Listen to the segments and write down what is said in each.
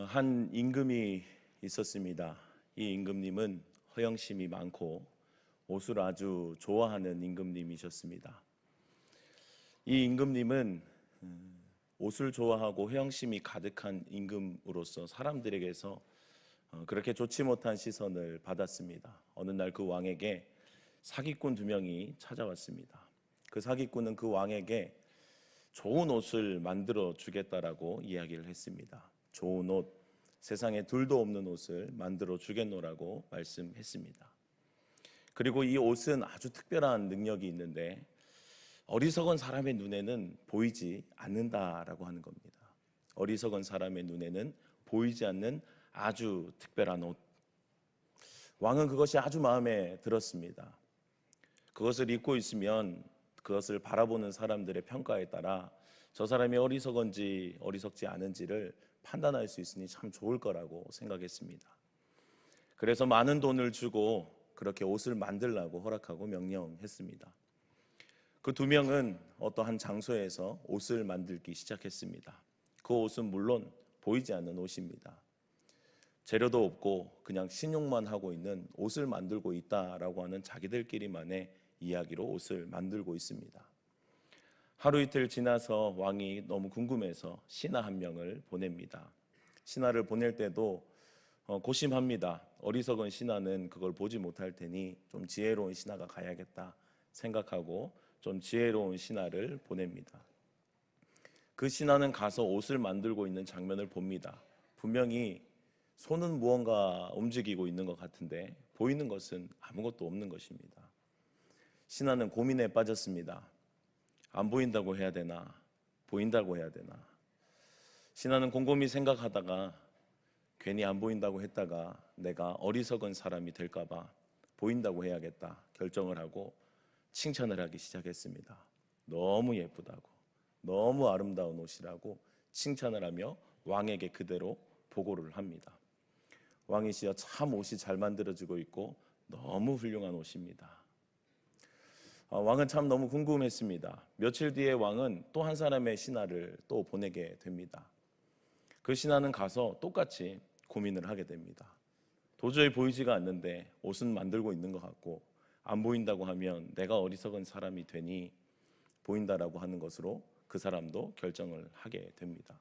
한 임금이 있었습니다. 이 임금님은 허영심이 많고 옷을 아주 좋아하는 임금님이셨습니다. 이 임금님은 옷을 좋아하고 허영심이 가득한 임금으로서 사람들에게서 그렇게 좋지 못한 시선을 받았습니다. 어느 날 그 왕에게 사기꾼 2명이 찾아왔습니다. 그 사기꾼은 그 왕에게 좋은 옷을 만들어 주겠다라고 이야기를 했습니다. 좋은 옷, 세상에 둘도 없는 옷을 만들어 주겠노라고 말씀했습니다. 그리고 이 옷은 아주 특별한 능력이 있는데 어리석은 사람의 눈에는 보이지 않는다라고 하는 겁니다. 어리석은 사람의 눈에는 보이지 않는 아주 특별한 옷. 왕은 그것이 아주 마음에 들었습니다. 그것을 입고 있으면 그것을 바라보는 사람들의 평가에 따라 저 사람이 어리석은지 어리석지 않은지를 판단할 수 있으니 참 좋을 거라고 생각했습니다. 그래서 많은 돈을 주고 그렇게 옷을 만들라고 허락하고 명령했습니다. 그 2명은 어떠한 장소에서 옷을 만들기 시작했습니다. 그 옷은 물론 보이지 않는 옷입니다. 재료도 없고 그냥 신용만 하고 있는 옷을 만들고 있다라고 하는 자기들끼리만의 이야기로 옷을 만들고 있습니다. 하루 이틀 지나서 왕이 너무 궁금해서 신하 한 명을 보냅니다. 신하를 보낼 때도 고심합니다. 어리석은 신하는 그걸 보지 못할 테니 좀 지혜로운 신하가 가야겠다 생각하고 좀 지혜로운 신하를 보냅니다. 그 신하는 가서 옷을 만들고 있는 장면을 봅니다. 분명히 손은 무언가 움직이고 있는 것 같은데 보이는 것은 아무것도 없는 것입니다. 신하는 고민에 빠졌습니다. 안 보인다고 해야 되나? 보인다고 해야 되나? 신하는 곰곰이 생각하다가 괜히 안 보인다고 했다가 내가 어리석은 사람이 될까 봐 보인다고 해야겠다 결정을 하고 칭찬을 하기 시작했습니다. 너무 예쁘다고, 너무 아름다운 옷이라고 칭찬을 하며 왕에게 그대로 보고를 합니다. 왕이시여, 참 옷이 잘 만들어지고 있고 너무 훌륭한 옷입니다. 왕은 참 너무 궁금했습니다. 며칠 뒤에 왕은 또 한 사람의 신하를 또 보내게 됩니다. 그 신하는 가서 똑같이 고민을 하게 됩니다. 도저히 보이지가 않는데 옷은 만들고 있는 것 같고 안 보인다고 하면 내가 어리석은 사람이 되니 보인다라고 하는 것으로 그 사람도 결정을 하게 됩니다.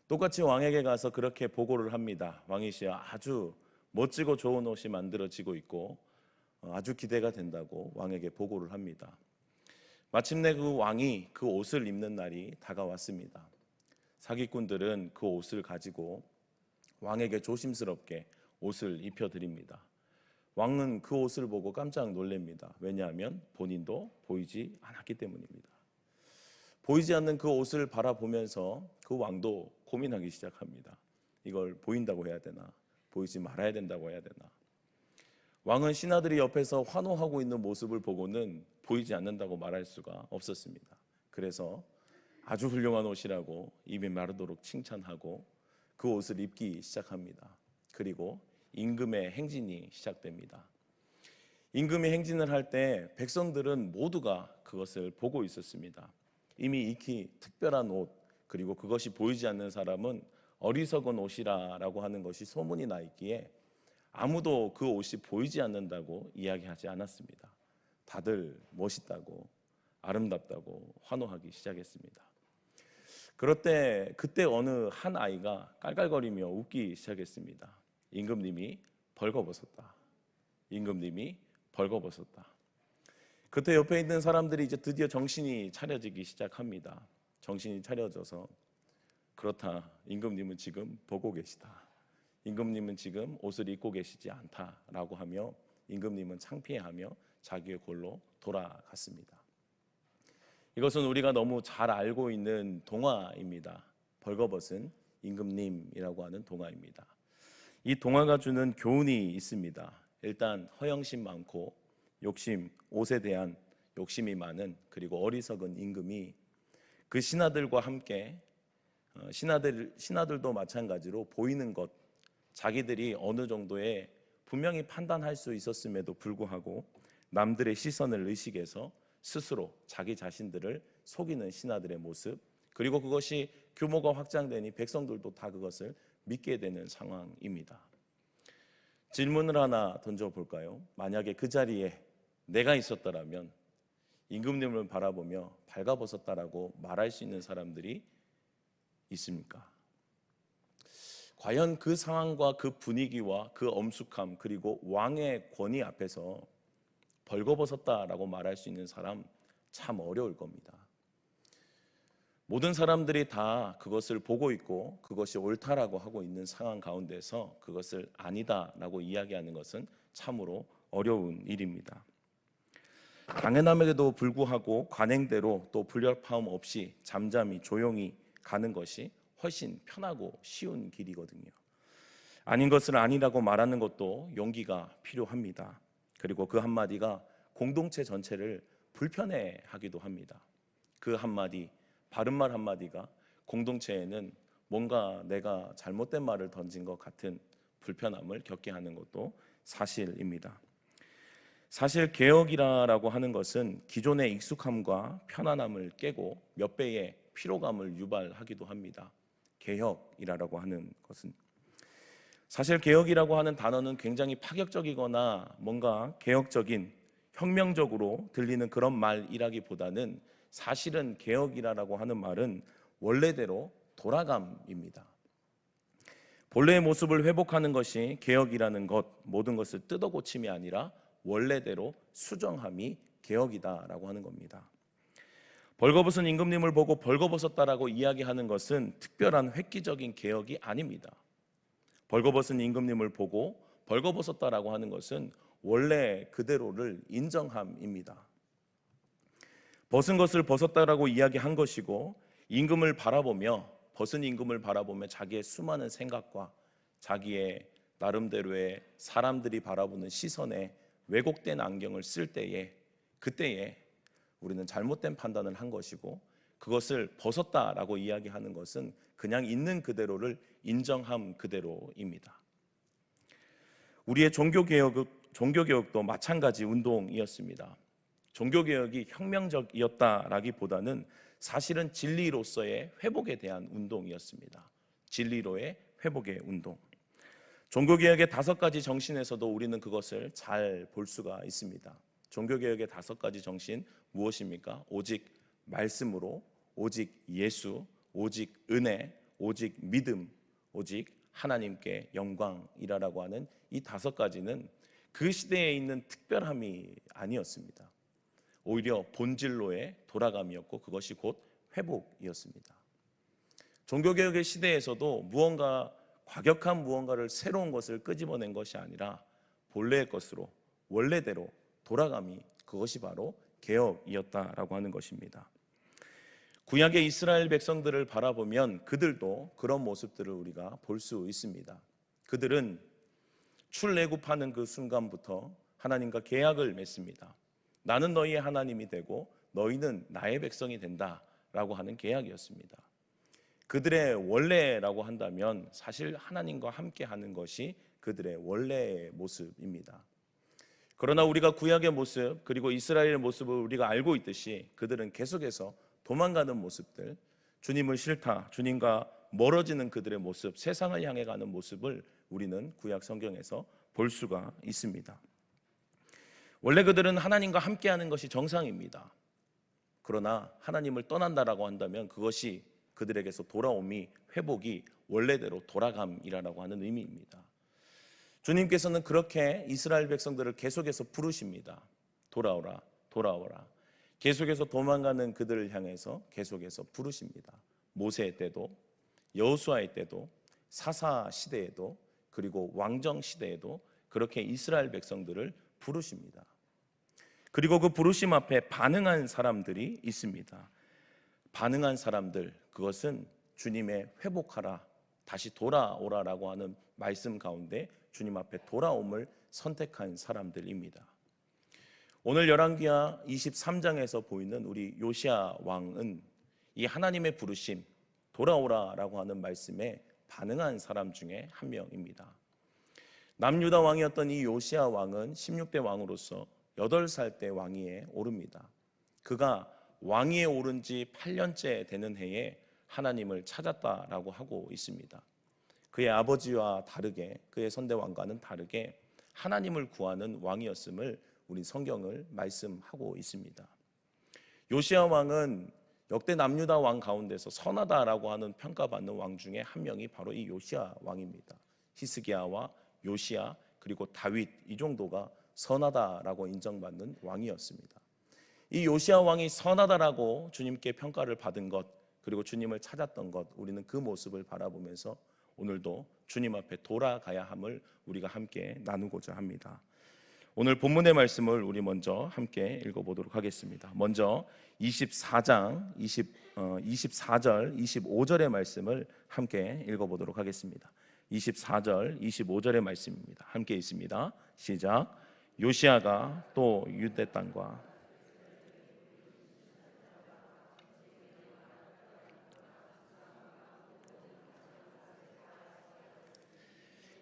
똑같이 왕에게 가서 그렇게 보고를 합니다. 왕이시여, 아주 멋지고 좋은 옷이 만들어지고 있고 아주 기대가 된다고 왕에게 보고를 합니다. 마침내 그 왕이 그 옷을 입는 날이 다가왔습니다. 사기꾼들은 그 옷을 가지고 왕에게 조심스럽게 옷을 입혀드립니다. 왕은 그 옷을 보고 깜짝 놀랍니다. 왜냐하면 본인도 보이지 않았기 때문입니다. 보이지 않는 그 옷을 바라보면서 그 왕도 고민하기 시작합니다. 이걸 보인다고 해야 되나? 보이지 말아야 된다고 해야 되나? 왕은 신하들이 옆에서 환호하고 있는 모습을 보고는 보이지 않는다고 말할 수가 없었습니다. 그래서 아주 훌륭한 옷이라고 입이 마르도록 칭찬하고 그 옷을 입기 시작합니다. 그리고 임금의 행진이 시작됩니다. 임금이 행진을 할 때 백성들은 모두가 그것을 보고 있었습니다. 이미 익히 특별한 옷, 그리고 그것이 보이지 않는 사람은 어리석은 옷이라고 하는 것이 소문이 나 있기에 아무도 그 옷이 보이지 않는다고 이야기하지 않았습니다. 다들 멋있다고, 아름답다고 환호하기 시작했습니다. 그때 어느 한 아이가 깔깔거리며 웃기 시작했습니다. 임금님이 벌거벗었다. 임금님이 벌거벗었다. 그때 옆에 있는 사람들이 이제 드디어 정신이 차려지기 시작합니다. 정신이 차려져서 그렇다, 임금님은 지금 보고 계시다. 임금님은 지금 옷을 입고 계시지 않다라고 하며 임금님은 창피해하며 자기의 골로 돌아갔습니다. 이것은 우리가 너무 잘 알고 있는 동화입니다. 벌거벗은 임금님이라고 하는 동화입니다. 이 동화가 주는 교훈이 있습니다. 일단 허영심 많고 욕심, 옷에 대한 욕심이 많은 그리고 어리석은 임금이 그 신하들과 함께 신하들도 마찬가지로 보이는 것, 자기들이 어느 정도의 분명히 판단할 수 있었음에도 불구하고 남들의 시선을 의식해서 스스로 자기 자신들을 속이는 신하들의 모습, 그리고 그것이 규모가 확장되니 백성들도 다 그것을 믿게 되는 상황입니다. 질문을 하나 던져볼까요? 만약에 그 자리에 내가 있었더라면 임금님을 바라보며 발가벗었다라고 말할 수 있는 사람들이 있습니까? 과연 그 상황과 그 분위기와 그 엄숙함 그리고 왕의 권위 앞에서 벌거벗었다라고 말할 수 있는 사람 참 어려울 겁니다. 모든 사람들이 다 그것을 보고 있고 그것이 옳다라고 하고 있는 상황 가운데서 그것을 아니다라고 이야기하는 것은 참으로 어려운 일입니다. 당연함에도 불구하고 관행대로 또 불협화음 없이 잠잠히 조용히 가는 것이 훨씬 편하고 쉬운 길이거든요. 아닌 것을 아니라고 말하는 것도 용기가 필요합니다. 그리고 그 한마디가 공동체 전체를 불편해하기도 합니다. 그 한마디, 바른말 한마디가 공동체에는 뭔가 내가 잘못된 말을 던진 것 같은 불편함을 겪게 하는 것도 사실입니다. 사실 개혁이라고 하는 것은 기존의 익숙함과 편안함을 깨고 몇 배의 피로감을 유발하기도 합니다. 개혁이라고 하는 것은 사실 개혁이라고 하는 단어는 굉장히 파격적이거나 뭔가 개혁적인 혁명적으로 들리는 그런 말이라기보다는 사실은 개혁이라고 하는 말은 원래대로 돌아감입니다. 본래의 모습을 회복하는 것이 개혁이라는 것, 모든 것을 뜯어 고침이 아니라 원래대로 수정함이 개혁이다라고 하는 겁니다. 벌거벗은 임금님을 보고 벌거벗었다라고 이야기하는 것은 특별한 획기적인 개혁이 아닙니다. 벌거벗은 임금님을 보고 벌거벗었다라고 하는 것은 원래 그대로를 인정함입니다. 벗은 것을 벗었다라고 이야기한 것이고 임금을 바라보며 벗은 임금을 바라보며 자기의 수많은 생각과 자기의 나름대로의 사람들이 바라보는 시선에 왜곡된 안경을 쓸 때에 그때에 우리는 잘못된 판단을 한 것이고 그것을 벗었다라고 이야기하는 것은 그냥 있는 그대로를 인정함 그대로입니다. 우리의 종교개혁도 마찬가지 운동이었습니다. 종교개혁이 혁명적이었다라기보다는 사실은 진리로서의 회복에 대한 운동이었습니다. 진리로의 회복의 운동. 종교개혁의 5가지 정신에서도 우리는 그것을 잘 볼 수가 있습니다. 종교개혁의 5가지 정신 무엇입니까? 오직 말씀으로, 오직 예수, 오직 은혜, 오직 믿음, 오직 하나님께 영광이라고 하는 이 5가지는 그 시대에 있는 특별함이 아니었습니다. 오히려 본질로의 돌아감이었고 그것이 곧 회복이었습니다. 종교개혁의 시대에서도 무언가 과격한 무언가를 새로운 것을 끄집어낸 것이 아니라 본래의 것으로 원래대로 돌아감이 그것이 바로 개혁이었다라고 하는 것입니다. 구약의 이스라엘 백성들을 바라보면 그들도 그런 모습들을 우리가 볼 수 있습니다. 그들은 출애굽하는 그 순간부터 하나님과 계약을 맺습니다. 나는 너희의 하나님이 되고 너희는 나의 백성이 된다라고 하는 계약이었습니다. 그들의 원래라고 한다면 사실 하나님과 함께 하는 것이 그들의 원래의 모습입니다. 그러나 우리가 구약의 모습 그리고 이스라엘의 모습을 우리가 알고 있듯이 그들은 계속해서 도망가는 모습들, 주님을 싫다, 주님과 멀어지는 그들의 모습, 세상을 향해 가는 모습을 우리는 구약 성경에서 볼 수가 있습니다. 원래 그들은 하나님과 함께하는 것이 정상입니다. 그러나 하나님을 떠난다라고 한다면 그것이 그들에게서 돌아옴이 회복이 원래대로 돌아감이라고 하는 의미입니다. 주님께서는 그렇게 이스라엘 백성들을 계속해서 부르십니다. 돌아오라, 돌아오라. 계속해서 도망가는 그들을 향해서 계속해서 부르십니다. 모세 때도 여호수아의 때도 사사 시대에도 그리고 왕정 시대에도 그렇게 이스라엘 백성들을 부르십니다. 그리고 그 부르심 앞에 반응한 사람들이 있습니다. 반응한 사람들, 그것은 주님의 회복하라, 다시 돌아오라라고 하는 말씀 가운데 주님 앞에 돌아옴을 선택한 사람들입니다. 오늘 열왕기하 23장에서 보이는 우리 요시야 왕은 이 하나님의 부르심, 돌아오라라고 하는 말씀에 반응한 사람 중에 한 명입니다. 남유다 왕이었던 이 요시야 왕은 16대 왕으로서 8살 때 왕위에 오릅니다. 그가 왕위에 오른 지 8년째 되는 해에 하나님을 찾았다라고 하고 있습니다. 그의 아버지와 다르게, 그의 선대왕과는 다르게 하나님을 구하는 왕이었음을 우리 성경을 말씀하고 있습니다. 요시야 왕은 역대 남유다 왕 가운데서 선하다라고 하는 평가받는 왕 중에 한 명이 바로 이 요시야 왕입니다. 히스기야와 요시야 그리고 다윗, 이 정도가 선하다라고 인정받는 왕이었습니다. 이 요시야 왕이 선하다라고 주님께 평가를 받은 것, 그리고 주님을 찾았던 것, 우리는 그 모습을 바라보면서 오늘도 주님 앞에 돌아가야 함을 우리가 함께 나누고자 합니다. 오늘 본문의 말씀을 우리 먼저 함께 읽어보도록 하겠습니다. 먼저 24장 24절 25절의 말씀을 함께 읽어보도록 하겠습니다. 24절 25절의 말씀입니다. 함께 있습니다. 시작. 요시야가 또 유대 땅과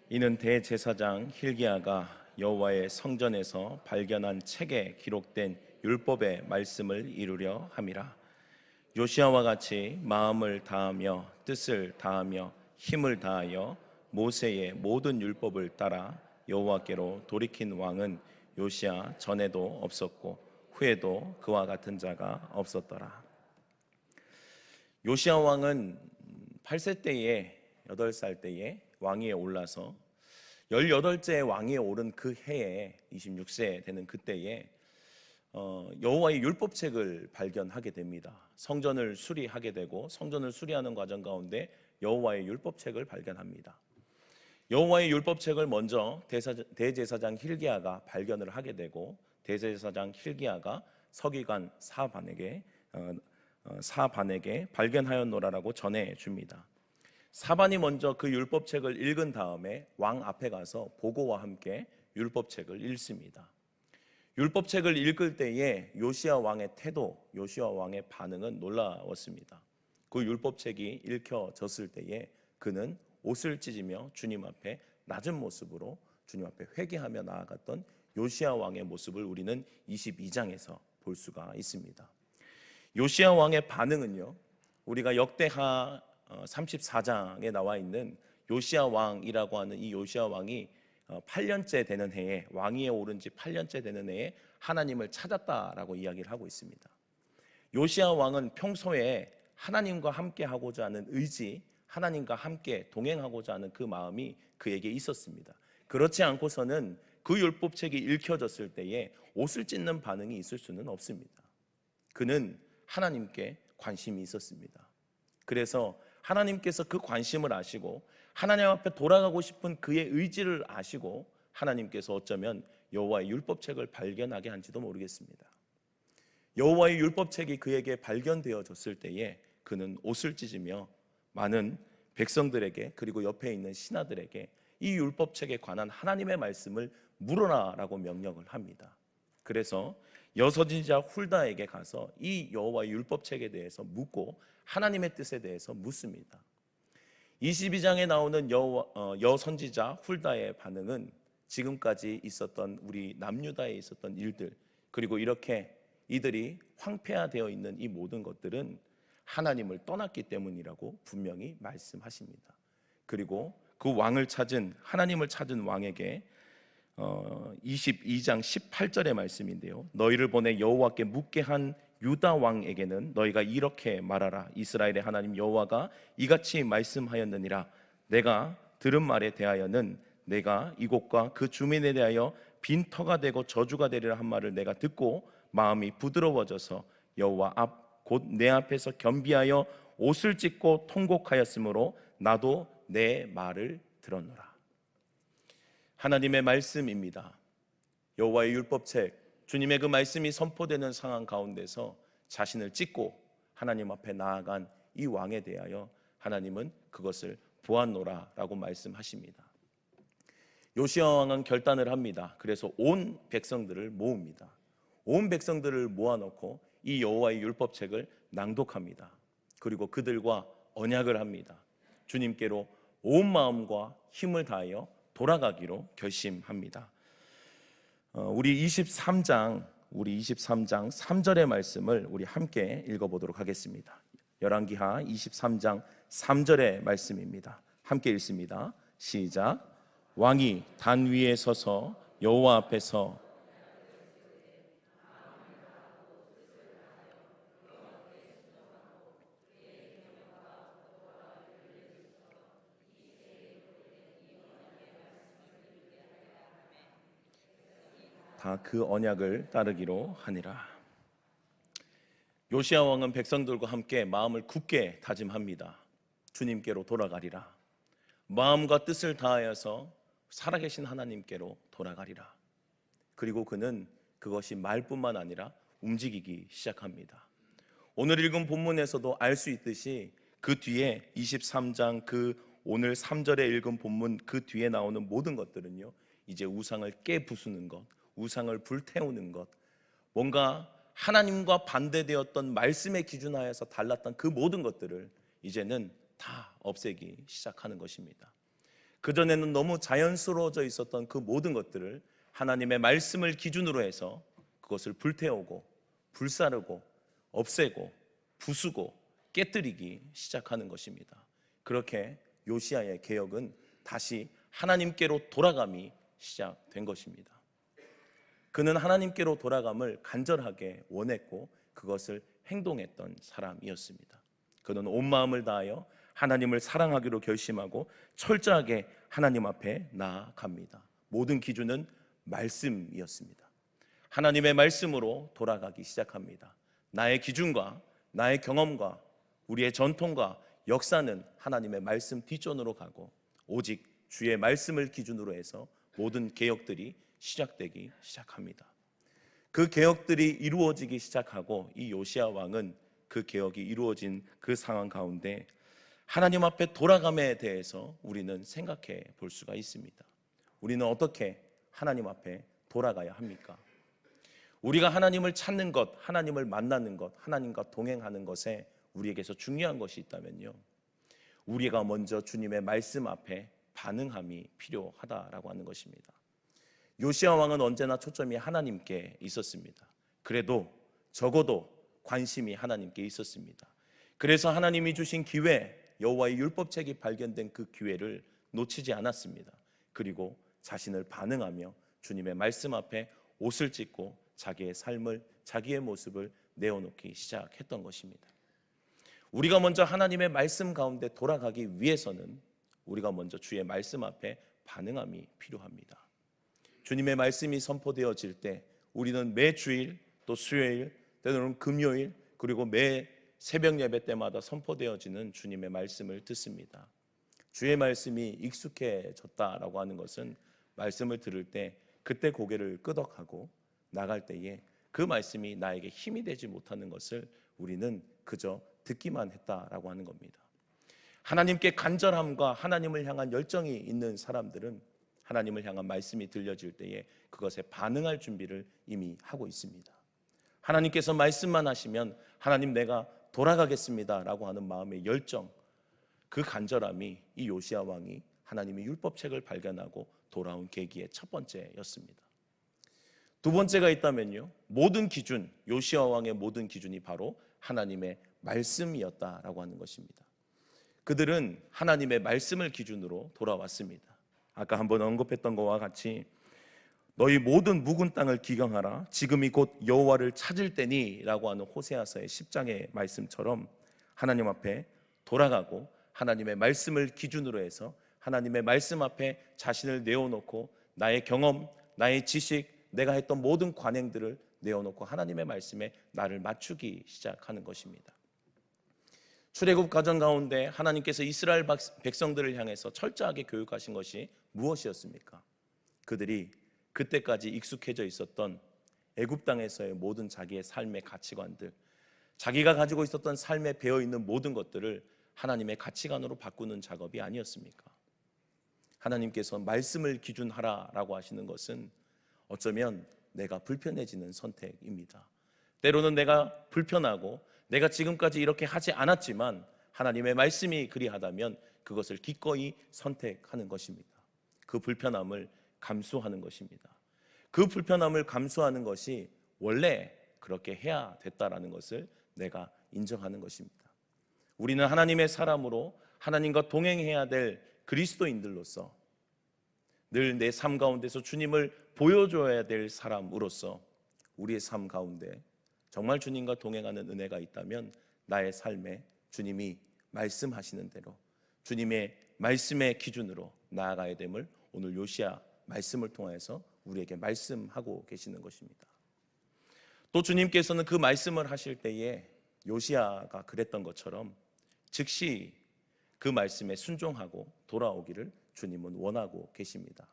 이는 대제사장 힐기야가 여호와의 성전에서 발견한 책에 기록된 율법의 말씀을 이루려 함이라. 요시야와 같이 마음을 다하며 뜻을 다하며 힘을 다하여 모세의 모든 율법을 따라 여호와께로 돌이킨 왕은 요시야 전에도 없었고 후에도 그와 같은 자가 없었더라. 요시야 왕은 8세 때에 8살 때에 왕위에 올라서 18째 왕위에 오른 그 해에 26세 되는 그때에 여호와의 율법책을 발견하게 됩니다. 성전을 수리하게 되고 성전을 수리하는 과정 가운데 여호와의 율법책을 발견합니다. 여호와의 율법책을 먼저 대제사장 힐기야가 발견을 하게 되고 대제사장 힐기야가 서기관 사반에게 발견하였노라라고 전해 줍니다. 사반이 먼저 그 율법책을 읽은 다음에 왕 앞에 가서 보고와 함께 율법책을 읽습니다. 율법책을 읽을 때에 요시야 왕의 태도, 요시야 왕의 반응은 놀라웠습니다. 그 율법책이 읽혀졌을 때에 그는 옷을 찢으며 주님 앞에 낮은 모습으로 주님 앞에 회개하며 나아갔던 요시야 왕의 모습을 우리는 22장에서 볼 수가 있습니다. 요시야 왕의 반응은요, 우리가 역대하 34장에 나와 있는 요시야 왕이라고 하는 이 요시야 왕이 8년째 되는 해에, 왕위에 오른 지 8년째 되는 해에 하나님을 찾았다라고 이야기를 하고 있습니다. 요시야 왕은 평소에 하나님과 함께 하고자 하는 의지, 하나님과 함께 동행하고자 하는 그 마음이 그에게 있었습니다. 그렇지 않고서는 그 율법책이 읽혀졌을 때에 옷을 찢는 반응이 있을 수는 없습니다. 그는 하나님께 관심이 있었습니다. 그래서 하나님께서 그 관심을 아시고 하나님 앞에 돌아가고 싶은 그의 의지를 아시고 하나님께서 어쩌면 여호와의 율법책을 발견하게 한지도 모르겠습니다. 여호와의 율법책이 그에게 발견되어졌을 때에 그는 옷을 찢으며 많은 백성들에게 그리고 옆에 있는 신하들에게 이 율법책에 관한 하나님의 말씀을 물어라라고 명령을 합니다. 그래서 여선지자 훌다에게 가서 이 여호와의 율법책에 대해서 묻고 하나님의 뜻에 대해서 묻습니다. 22장에 나오는 여선지자 훌다의 반응은 지금까지 있었던 우리 남유다에 있었던 일들, 그리고 이렇게 이들이 황폐화되어 있는 이 모든 것들은 하나님을 떠났기 때문이라고 분명히 말씀하십니다. 그리고 그 왕을 찾은, 하나님을 찾은 왕에게 22장 18절의 말씀인데요, 너희를 보내 여호와께 묻게 한 유다 왕에게는 너희가 이렇게 말하라. 이스라엘의 하나님 여호와가 이같이 말씀하였느니라. 내가 들은 말에 대하여는 내가 이곳과 그 주민에 대하여 빈터가 되고 저주가 되리라 한 말을 내가 듣고 마음이 부드러워져서 여호와 앞 곧 내 앞에서 겸비하여 옷을 찢고 통곡하였으므로 나도 내 말을 들었노라. 하나님의 말씀입니다. 여호와의 율법책, 주님의 그 말씀이 선포되는 상황 가운데서 자신을 찢고 하나님 앞에 나아간 이 왕에 대하여 하나님은 그것을 보았노라라고 말씀하십니다. 요시야 왕은 결단을 합니다. 그래서 온 백성들을 모읍니다. 온 백성들을 모아놓고 이 여호와의 율법책을 낭독합니다. 그리고 그들과 언약을 합니다. 주님께로 온 마음과 힘을 다하여 돌아가기로 결심합니다. 우리 23장 3절의 말씀을 우리 함께 읽어보도록 하겠습니다. 열왕기하 23장 3절의 말씀입니다. 함께 읽습니다. 시작. 왕이 단 위에 서서 여호와 앞에서 다 그 언약을 따르기로 하니라. 요시야 왕은 백성들과 함께 마음을 굳게 다짐합니다. 주님께로 돌아가리라. 마음과 뜻을 다하여서 살아계신 하나님께로 돌아가리라. 그리고 그는 그것이 말뿐만 아니라 움직이기 시작합니다. 오늘 읽은 본문에서도 알 수 있듯이 그 뒤에 23장 오늘 3절에 읽은 본문 그 뒤에 나오는 모든 것들은요, 이제 우상을 깨부수는 것, 우상을 불태우는 것, 뭔가 하나님과 반대되었던 말씀의 기준하에서 달랐던 그 모든 것들을 이제는 다 없애기 시작하는 것입니다. 그전에는 너무 자연스러워져 있었던 그 모든 것들을 하나님의 말씀을 기준으로 해서 그것을 불태우고 불사르고 없애고 부수고 깨뜨리기 시작하는 것입니다. 그렇게 요시야의 개혁은 다시 하나님께로 돌아감이 시작된 것입니다. 그는 하나님께로 돌아감을 간절하게 원했고 그것을 행동했던 사람이었습니다. 그는 온 마음을 다하여 하나님을 사랑하기로 결심하고 철저하게 하나님 앞에 나아갑니다. 모든 기준은 말씀이었습니다. 하나님의 말씀으로 돌아가기 시작합니다. 나의 기준과 나의 경험과 우리의 전통과 역사는 하나님의 말씀 뒷전으로 가고 오직 주의 말씀을 기준으로 해서 모든 개혁들이 시작되기 시작합니다. 그 개혁들이 이루어지기 시작하고 이 요시야 왕은 그 개혁이 이루어진 그 상황 가운데 하나님 앞에 돌아감에 대해서 우리는 생각해 볼 수가 있습니다. 우리는 어떻게 하나님 앞에 돌아가야 합니까? 우리가 하나님을 찾는 것, 하나님을 만나는 것, 하나님과 동행하는 것에 우리에게서 중요한 것이 있다면요, 우리가 먼저 주님의 말씀 앞에 반응함이 필요하다라고 하는 것입니다. 요시야 왕은 언제나 초점이 하나님께 있었습니다. 그래도 적어도 관심이 하나님께 있었습니다. 그래서 하나님이 주신 기회, 여호와의 율법책이 발견된 그 기회를 놓치지 않았습니다. 그리고 자신을 반응하며 주님의 말씀 앞에 옷을 찢고 자기의 삶을, 자기의 모습을 내어놓기 시작했던 것입니다. 우리가 먼저 하나님의 말씀 가운데 돌아가기 위해서는 우리가 먼저 주의 말씀 앞에 반응함이 필요합니다. 주님의 말씀이 선포되어질 때 우리는 매 주일, 또 수요일, 때로는 금요일, 그리고 매 새벽 예배 때마다 선포되어지는 주님의 말씀을 듣습니다. 주의 말씀이 익숙해졌다라고 하는 것은 말씀을 들을 때 그때 고개를 끄덕하고 나갈 때에 그 말씀이 나에게 힘이 되지 못하는 것을 우리는 그저 듣기만 했다라고 하는 겁니다. 하나님께 간절함과 하나님을 향한 열정이 있는 사람들은 하나님을 향한 말씀이 들려질 때에 그것에 반응할 준비를 이미 하고 있습니다. 하나님께서 말씀만 하시면 하나님 내가 돌아가겠습니다 라고 하는 마음의 열정, 그 간절함이 이 요시야 왕이 하나님의 율법책을 발견하고 돌아온 계기의 첫 번째였습니다. 두 번째가 있다면요, 모든 기준, 요시야 왕의 모든 기준이 바로 하나님의 말씀이었다라고 하는 것입니다. 그들은 하나님의 말씀을 기준으로 돌아왔습니다. 아까 한번 언급했던 것과 같이 너희 모든 묵은 땅을 기경하라, 지금이 곧 여호와를 찾을 때니 라고 하는 호세아서의 10장의 말씀처럼 하나님 앞에 돌아가고 하나님의 말씀을 기준으로 해서 하나님의 말씀 앞에 자신을 내어놓고 나의 경험, 나의 지식, 내가 했던 모든 관행들을 내어놓고 하나님의 말씀에 나를 맞추기 시작하는 것입니다. 출애굽 과정 가운데 하나님께서 이스라엘 백성들을 향해서 철저하게 교육하신 것이 무엇이었습니까? 그들이 그때까지 익숙해져 있었던 애굽 땅에서의 모든 자기의 삶의 가치관들, 자기가 가지고 있었던 삶에 배어있는 모든 것들을 하나님의 가치관으로 바꾸는 작업이 아니었습니까? 하나님께서 말씀을 기준하라라고 하시는 것은 어쩌면 내가 불편해지는 선택입니다. 때로는 내가 불편하고 내가 지금까지 이렇게 하지 않았지만 하나님의 말씀이 그리하다면 그것을 기꺼이 선택하는 것입니다. 그 불편함을 감수하는 것입니다. 그 불편함을 감수하는 것이 원래 그렇게 해야 됐다라는 것을 내가 인정하는 것입니다. 우리는 하나님의 사람으로 하나님과 동행해야 될 그리스도인들로서 늘 내 삶 가운데서 주님을 보여줘야 될 사람으로서 우리의 삶 가운데 정말 주님과 동행하는 은혜가 있다면 나의 삶에 주님이 말씀하시는 대로 주님의 말씀의 기준으로 나아가야 됨을 오늘 요시야 말씀을 통해서 우리에게 말씀하고 계시는 것입니다. 또 주님께서는 그 말씀을 하실 때에 요시야가 그랬던 것처럼 즉시 그 말씀에 순종하고 돌아오기를 주님은 원하고 계십니다.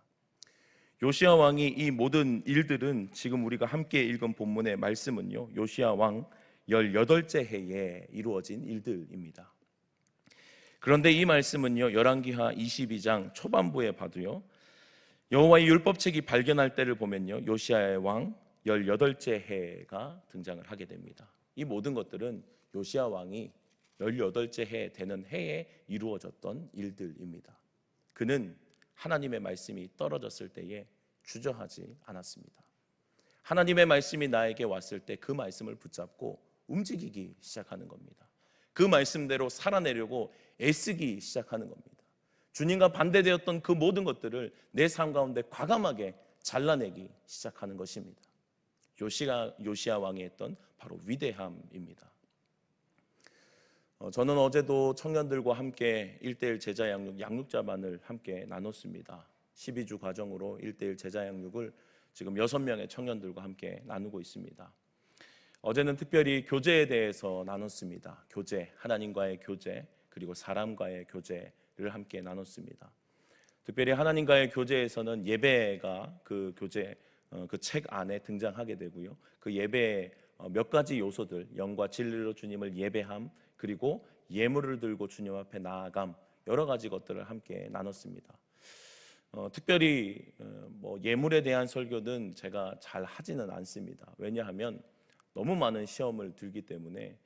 요시야 왕이 이 모든 일들은 지금 우리가 함께 읽은 본문의 말씀은요, 요시야 왕 18째 해에 이루어진 일들입니다. 그런데 이 말씀은요, 열왕기하 22장 초반부에 봐도요, 여호와의 율법책이 발견할 때를 보면요, 요시야의 왕 18째 해가 등장을 하게 됩니다. 이 모든 것들은 요시야 왕이 18째 해 되는 해에 이루어졌던 일들입니다. 그는 하나님의 말씀이 떨어졌을 때에 주저하지 않았습니다. 하나님의 말씀이 나에게 왔을 때 그 말씀을 붙잡고 움직이기 시작하는 겁니다. 그 말씀대로 살아내려고 애쓰기 시작하는 겁니다. 주님과 반대되었던 그 모든 것들을 내 삶 가운데 과감하게 잘라내기 시작하는 것입니다. 요시야 왕이 했던 바로 위대함입니다. 저는 어제도 청년들과 함께 1:1 제자 양육자반을 함께 나눴습니다. 12주 과정으로 1:1 제자 양육을 지금 6명의 청년들과 함께 나누고 있습니다. 어제는 특별히 교제에 대해서 나눴습니다. 교제, 하나님과의 교제, 그리고 사람과의 교제를 함께 나눴습니다. 특별히 하나님과의 교제에서는 예배가 그 교제, 그 책 안에 등장하게 되고요. 그 예배의 몇 가지 요소들, 영과 진리로 주님을 예배함, 그리고 예물을 들고 주님 앞에 나아감, 여러 가지 것들을 함께 나눴습니다. 특별히 예물에 대한 설교는 제가 잘 하지는 않습니다. 왜냐하면 너무 많은 시험을 들기 때문에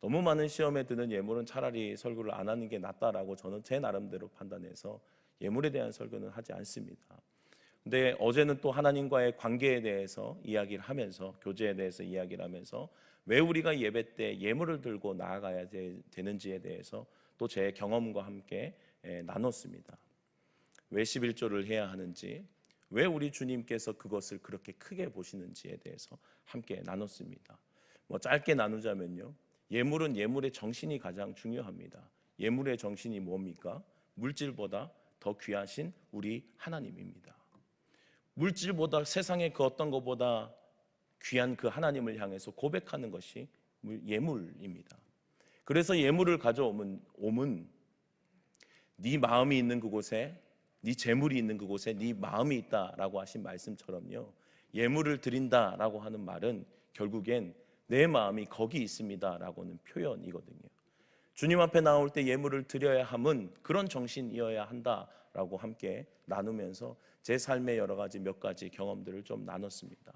너무 많은 시험에 드는 예물은 차라리 설교를 안 하는 게 낫다라고 저는 제 나름대로 판단해서 예물에 대한 설교는 하지 않습니다. 근데 어제는 또 하나님과의 관계에 대해서 이야기를 하면서, 교제에 대해서 이야기를 하면서 왜 우리가 예배 때 예물을 들고 나아가야 되는지에 대해서 또 제 경험과 함께 나눴습니다. 왜 11조를 해야 하는지, 왜 우리 주님께서 그것을 그렇게 크게 보시는지에 대해서 함께 나눴습니다. 짧게 나누자면요, 예물은 예물의 정신이 가장 중요합니다. 예물의 정신이 뭡니까? 물질보다 더 귀하신 우리 하나님입니다. 물질보다, 세상의 그 어떤 것보다 귀한 그 하나님을 향해서 고백하는 것이 예물입니다. 그래서 예물을 가져오면 네 마음이 있는 그곳에, 네 재물이 있는 그곳에 네 마음이 있다라고 하신 말씀처럼요, 예물을 드린다라고 하는 말은 결국엔 내 마음이 거기 있습니다라고는 표현이거든요. 주님 앞에 나올 때 예물을 드려야 함은 그런 정신이어야 한다라고 함께 나누면서 제 삶의 여러 가지 몇 가지 경험들을 좀 나눴습니다.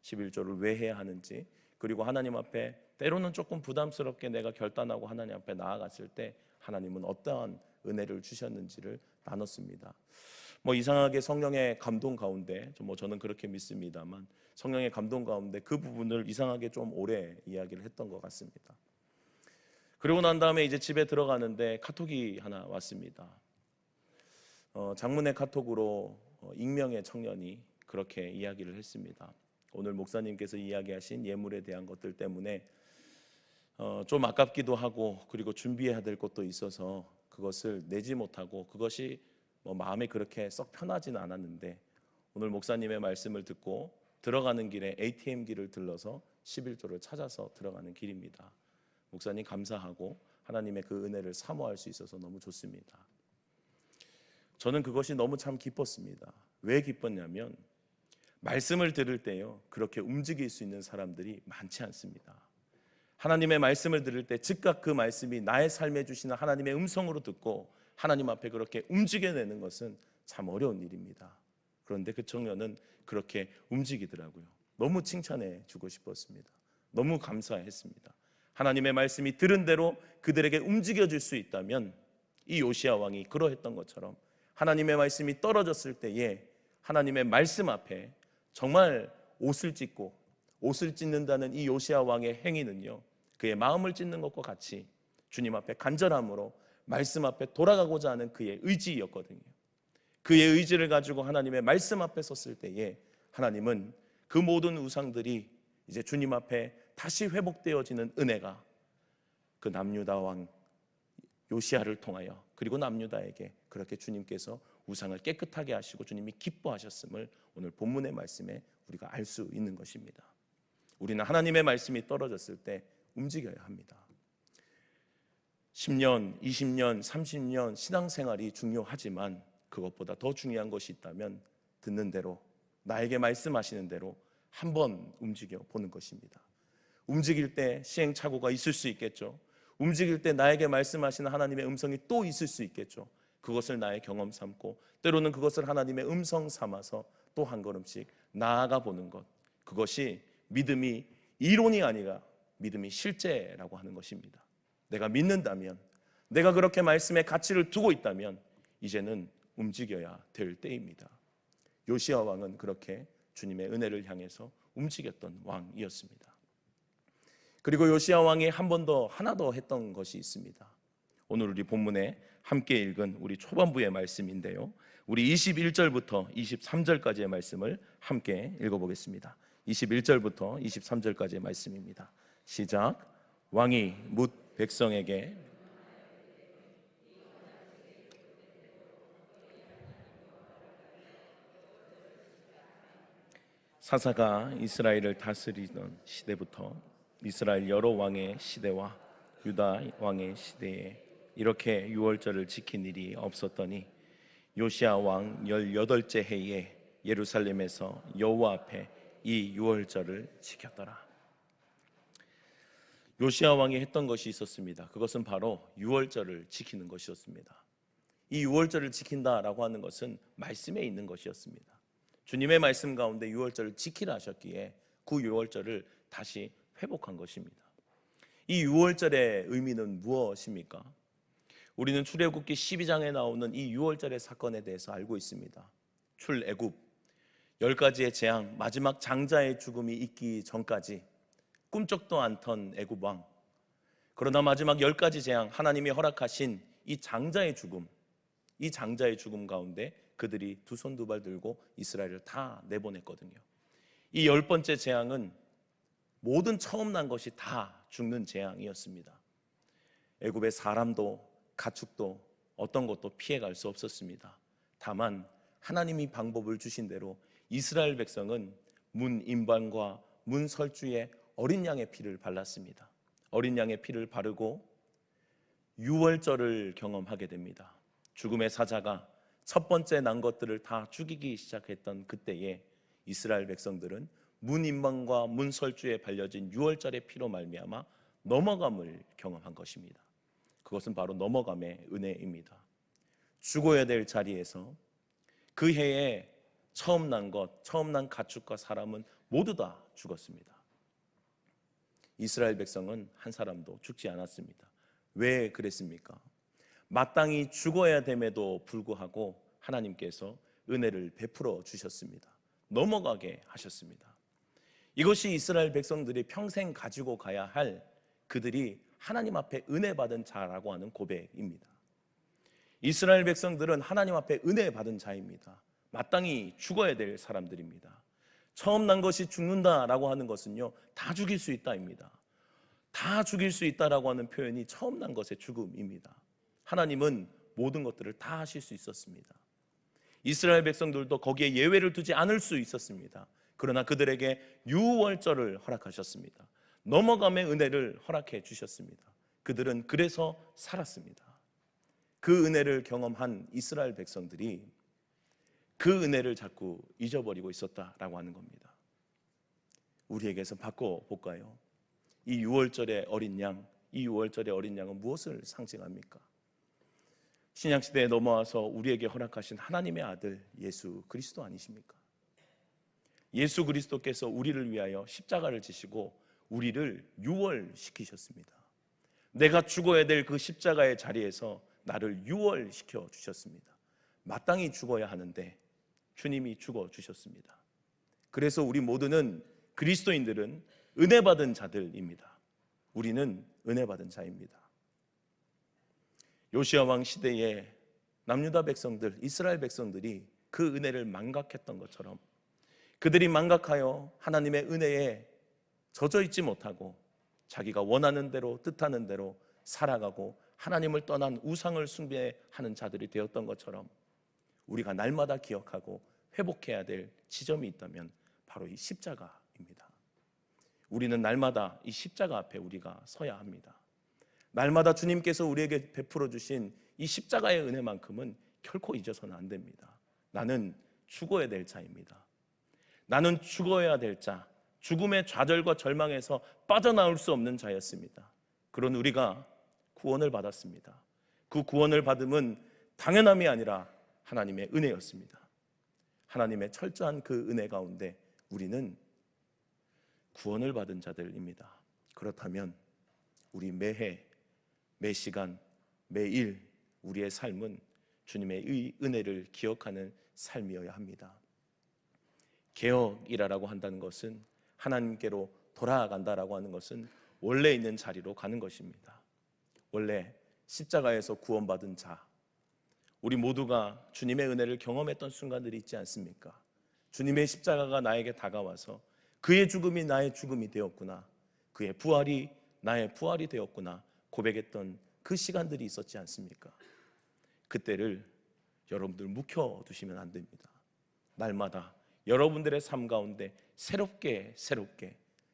11조를 왜 해야 하는지, 그리고 하나님 앞에 때로는 조금 부담스럽게 내가 결단하고 하나님 앞에 나아갔을 때 하나님은 어떠한 은혜를 주셨는지를 나눴습니다. 이상하게 성령의 감동 가운데, 저는 그렇게 믿습니다만 성령의 감동 가운데 그 부분을 이상하게 좀 오래 이야기를 했던 것 같습니다. 그리고 난 다음에 이제 집에 들어가는데 카톡이 하나 왔습니다. 장문의 카톡으로 익명의 청년이 그렇게 이야기를 했습니다. 오늘 목사님께서 이야기하신 예물에 대한 것들 때문에 좀 아깝기도 하고, 그리고 준비해야 될 것도 있어서 그것을 내지 못하고, 그것이 마음에 그렇게 썩 편하지는 않았는데 오늘 목사님의 말씀을 듣고 들어가는 길에 ATM기를 들러서 11조를 찾아서 들어가는 길입니다. 목사님 감사하고 하나님의 그 은혜를 사모할 수 있어서 너무 좋습니다. 저는 그것이 너무 참 기뻤습니다. 왜 기뻤냐면 말씀을 들을 때요, 그렇게 움직일 수 있는 사람들이 많지 않습니다. 하나님의 말씀을 들을 때 즉각 그 말씀이 나의 삶에 주시는 하나님의 음성으로 듣고 하나님 앞에 그렇게 움직여내는 것은 참 어려운 일입니다. 그런데 그 청년은 그렇게 움직이더라고요. 너무 칭찬해 주고 싶었습니다. 너무 감사했습니다. 하나님의 말씀이 들은 대로 그들에게 움직여질 수 있다면 이 요시야 왕이 그러했던 것처럼 하나님의 말씀이 떨어졌을 때에 하나님의 말씀 앞에 정말 옷을 찢는다는 이 요시야 왕의 행위는요, 그의 마음을 찢는 것과 같이 주님 앞에 간절함으로 말씀 앞에 돌아가고자 하는 그의 의지였거든요. 그의 의지를 가지고 하나님의 말씀 앞에 섰을 때에 하나님은 그 모든 우상들이 이제 주님 앞에 다시 회복되어지는 은혜가 그 남유다 왕 요시야를 통하여 그리고 남유다에게 그렇게 주님께서 우상을 깨끗하게 하시고 주님이 기뻐하셨음을 오늘 본문의 말씀에 우리가 알 수 있는 것입니다. 우리는 하나님의 말씀이 떨어졌을 때 움직여야 합니다. 10년, 20년, 30년 신앙생활이 중요하지만 그것보다 더 중요한 것이 있다면 듣는 대로 나에게 말씀하시는 대로 한번 움직여 보는 것입니다. 움직일 때 시행착오가 있을 수 있겠죠. 움직일 때 나에게 말씀하시는 하나님의 음성이 또 있을 수 있겠죠. 그것을 나의 경험 삼고 때로는 그것을 하나님의 음성 삼아서 또 한 걸음씩 나아가 보는 것, 그것이 믿음이 이론이 아니라 믿음이 실제라고 하는 것입니다. 내가 믿는다면, 내가 그렇게 말씀에 가치를 두고 있다면 이제는 움직여야 될 때입니다. 요시야 왕은 그렇게 주님의 은혜를 향해서 움직였던 왕이었습니다. 그리고 요시야 왕이 한 번 더 하나 더 했던 것이 있습니다. 오늘 우리 본문에 함께 읽은 우리 초반부의 말씀인데요, 우리 21절부터 23절까지의 말씀을 함께 읽어보겠습니다. 21절부터 23절까지의 말씀입니다. 시작. 왕이 뭇 백성에게 사사가 이스라엘을 다스리던 시대부터 이스라엘 여러 왕의 시대와 유다 왕의 시대에 이렇게 유월절을 지킨 일이 없었더니 요시야 왕 18째 해에 예루살렘에서 여호와 앞에 이 유월절을 지켰더라. 요시야 왕이 했던 것이 있었습니다. 그것은 바로 유월절을 지키는 것이었습니다. 이 유월절을 지킨다라고 하는 것은 말씀에 있는 것이었습니다. 주님의 말씀 가운데 유월절을 지키라 하셨기에 그 유월절을 다시 회복한 것입니다. 이 유월절의 의미는 무엇입니까? 우리는 출애굽기 12장에 나오는 이 유월절의 사건에 대해서 알고 있습니다. 출애굽 10가지의 재앙, 마지막 장자의 죽음이 있기 전까지 꿈쩍도 않던 애굽 왕, 그러나 마지막 10가지 재앙, 하나님이 허락하신 이 장자의 죽음, 이 장자의 죽음 가운데 그들이 두 손 두 발 들고 이스라엘을 다 내보냈거든요. 이 10번째 재앙은 모든 처음 난 것이 다 죽는 재앙이었습니다. 애굽의 사람도 가축도 어떤 것도 피해갈 수 없었습니다. 다만 하나님이 방법을 주신 대로 이스라엘 백성은 문 임반과 문 설주에 어린 양의 피를 발랐습니다. 어린 양의 피를 바르고 유월절을 경험하게 됩니다. 죽음의 사자가 첫 번째 난 것들을 다 죽이기 시작했던 그때에 이스라엘 백성들은 문 임반과 문 설주에 발려진 유월절의 피로 말미암아 넘어감을 경험한 것입니다. 그것은 바로 넘어감의 은혜입니다. 죽어야 될 자리에서 그 해에 처음 난 가축과 사람은 모두 다 죽었습니다. 이스라엘 백성은 한 사람도 죽지 않았습니다. 왜 그랬습니까? 마땅히 죽어야 됨에도 불구하고 하나님께서 은혜를 베풀어 주셨습니다. 넘어가게 하셨습니다. 이것이 이스라엘 백성들이 평생 가지고 가야 할 그들이 하나님 앞에 은혜 받은 자라고 하는 고백입니다. 이스라엘 백성들은 하나님 앞에 은혜 받은 자입니다. 마땅히 죽어야 될 사람들입니다. 처음 난 것이 죽는다라고 하는 것은요, 다 죽일 수 있다입니다. 다 죽일 수 있다라고 하는 표현이 처음 난 것의 죽음입니다. 하나님은 모든 것들을 다 하실 수 있었습니다. 이스라엘 백성들도 거기에 예외를 두지 않을 수 있었습니다. 그러나 그들에게 유월절을 허락하셨습니다. 넘어감의 은혜를 허락해 주셨습니다. 그들은 그래서 살았습니다. 그 은혜를 경험한 이스라엘 백성들이 그 은혜를 자꾸 잊어버리고 있었다라고 하는 겁니다. 우리에게서 바꿔볼까요? 이 유월절의 어린 양, 이 유월절의 어린 양은 무엇을 상징합니까? 신약시대에 넘어와서 우리에게 허락하신 하나님의 아들 예수 그리스도 아니십니까? 예수 그리스도께서 우리를 위하여 십자가를 지시고 우리를 유월시키셨습니다. 내가 죽어야 될 그 십자가의 자리에서 나를 유월시켜 주셨습니다. 마땅히 죽어야 하는데 주님이 죽어 주셨습니다. 그래서 우리 모두는, 그리스도인들은 은혜 받은 자들입니다. 우리는 은혜 받은 자입니다. 요시야 왕 시대에 남유다 백성들, 이스라엘 백성들이 그 은혜를 망각했던 것처럼 그들이 망각하여 하나님의 은혜에 젖어 있지 못하고 자기가 원하는 대로 뜻하는 대로 살아가고 하나님을 떠난 우상을 숭배하는 자들이 되었던 것처럼 우리가 날마다 기억하고 회복해야 될 지점이 있다면 바로 이 십자가입니다. 우리는 날마다 이 십자가 앞에 우리가 서야 합니다. 날마다 주님께서 우리에게 베풀어 주신 이 십자가의 은혜만큼은 결코 잊어서는 안 됩니다. 나는 죽어야 될 자입니다. 나는 죽어야 될 자, 죽음의 좌절과 절망에서 빠져나올 수 없는 자였습니다. 그런 우리가 구원을 받았습니다. 그 구원을 받음은 당연함이 아니라 하나님의 은혜였습니다. 하나님의 철저한 그 은혜 가운데 우리는 구원을 받은 자들입니다. 그렇다면 우리 매해, 매시간, 매일 우리의 삶은 주님의 은혜를 기억하는 삶이어야 합니다. 개혁이라고 한다는 것은 하나님께로 돌아간다라고 하는 것은 원래 있는 자리로 가는 것입니다. 원래 십자가에서 구원받은 자, 우리 모두가 주님의 은혜를 경험했던 순간들이 있지 않습니까? 주님의 십자가가 나에게 다가와서 그의 죽음이 나의 죽음이 되었구나, 그의 부활이 나의 부활이 되었구나 고백했던 그 시간들이 있었지 않습니까? 그때를 여러분들 묵혀두시면 안 됩니다. 날마다 여러분들의 삶 가운데 새롭게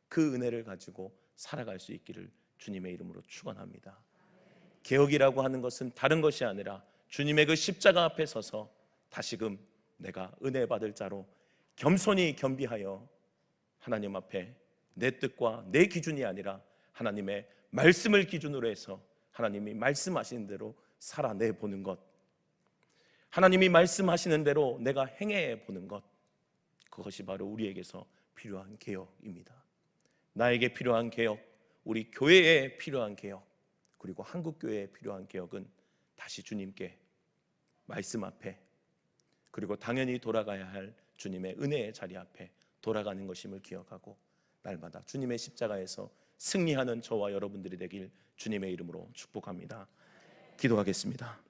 그 은혜를 가지고 살아갈 수 있기를 주님의 이름으로 축원합니다. 개혁이라고 하는 것은 다른 것이 아니라 주님의 그 십자가 앞에 서서 다시금 내가 은혜 받을 자로 겸손히 겸비하여 하나님 앞에 내 뜻과 내 기준이 아니라 하나님의 말씀을 기준으로 해서 하나님이 말씀하시는 대로 살아내 보는 것, 하나님이 말씀하시는 대로 내가 행해 보는 것, 그것이 바로 우리에게서 필요한 개혁입니다. 나에게 필요한 개혁, 우리 교회에 필요한 개혁, 그리고 한국교회에 필요한 개혁은 다시 주님께 말씀 앞에, 그리고 당연히 돌아가야 할 주님의 은혜의 자리 앞에 돌아가는 것임을 기억하고 날마다 주님의 십자가에서 승리하는 저와 여러분들이 되길 주님의 이름으로 축복합니다. 기도하겠습니다.